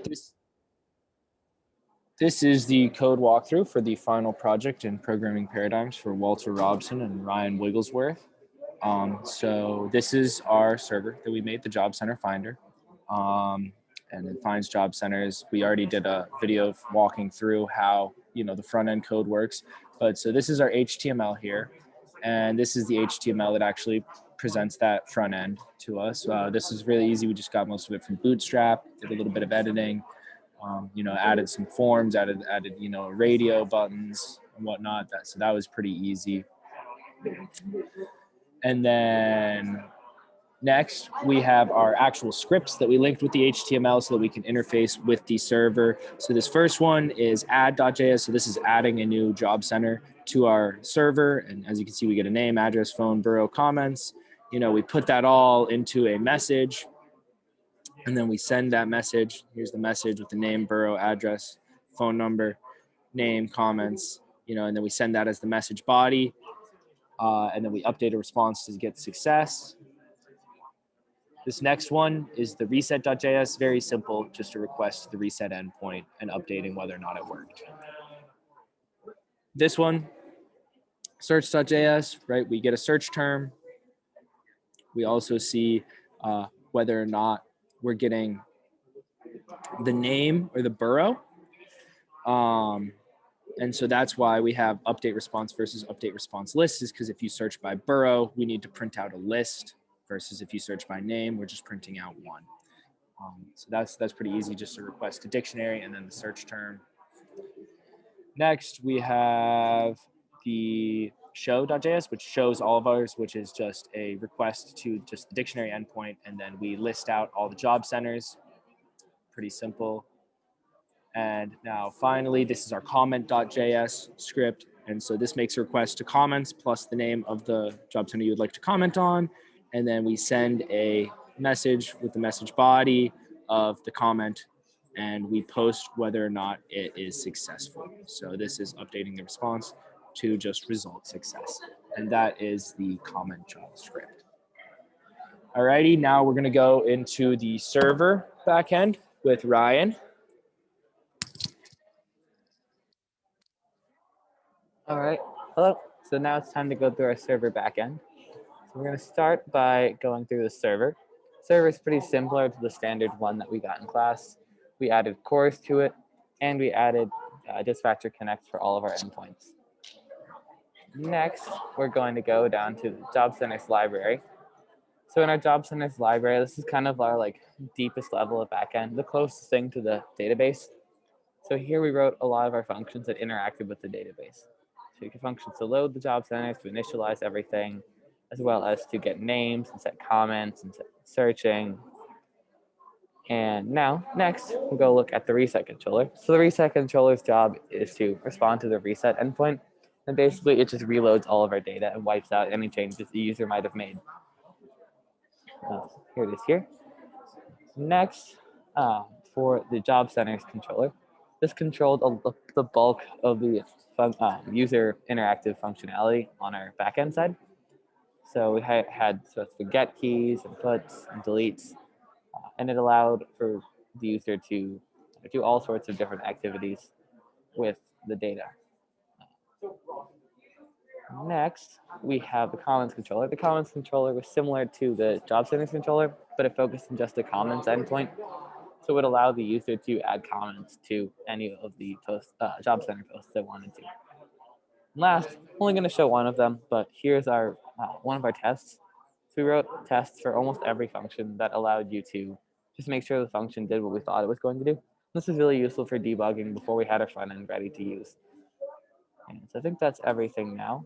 This, this is the code walkthrough for the final project in programming paradigms for Walter Robson and Ryan Wigglesworth. So this is our server that we made, the Job Center Finder. And it finds job centers. We already did a video of walking through how the front end code works. But so this is our HTML here, and this is the HTML that actually presents that front end to us. This is really easy. We just got most of it from Bootstrap. Did a little bit of editing. Added some forms, added radio buttons and whatnot. So that was pretty easy. And then next, we have our actual scripts that we linked with the HTML so that we can interface with the server. So this first one is add.js. So this is adding a new job center to our server. And as you can see, we get a name, address, phone, borough, comments. We put that all into a message. And then we send that message. Here's the message with the name, borough, address, phone number, name, comments, and then we send that as the message body. And then we update a response to get success. This next one is the reset.js. Very simple, just a request to the reset endpoint and updating whether or not it worked. This one, search.js, right? We get a search term. We also see whether or not we're getting the name or the borough. And so that's why we have update response versus update response list, is because if you search by borough, we need to print out a list, versus if you search by name, we're just printing out one. So that's pretty easy, just to request a dictionary and then the search term. Next, we have the show.js, which shows all of ours, which is just a request to just the dictionary endpoint, and then we list out all the job centers. Pretty simple. And now finally, this is our comment.js script. And so this makes a request to comments plus the name of the job center you would like to comment on. And then we send a message with the message body of the comment, and we post whether or not it is successful. So this is updating the response to just result success. And that is the comment JavaScript. Alrighty, now we're gonna go into the server backend with Ryan. All right, hello. So now it's time to go through our server backend. So we're going to start by going through the server. Server is pretty similar to the standard one that we got in class. We added cores to it, and we added Dispatcher Connect for all of our endpoints. Next, we're going to go down to the Job Centers library. So in our Job Centers library, this is kind of our deepest level of backend, the closest thing to the database. So here we wrote a lot of our functions that interacted with the database. So you can functions to load the job centers, to initialize everything, as well as to get names and set comments and set searching. And now, next, we'll go look at the reset controller. So the reset controller's job is to respond to the reset endpoint. And basically, it just reloads all of our data and wipes out any changes the user might have made. Here it is here. Next, for the job centers controller, this controlled the bulk of the user interactive functionality on our backend side. So we had the get keys and puts and deletes, and it allowed for the user to do all sorts of different activities with the data. Next, we have the comments controller. The comments controller was similar to the job centers controller, but it focused on just the comments endpoint. So it would allow the user to add comments to any of the job center posts they wanted to. And last, I'm only going to show one of them, but here's our one of our tests. So we wrote tests for almost every function that allowed you to just make sure the function did what we thought it was going to do. This is really useful for debugging before we had our front end ready to use. And so I think that's everything now.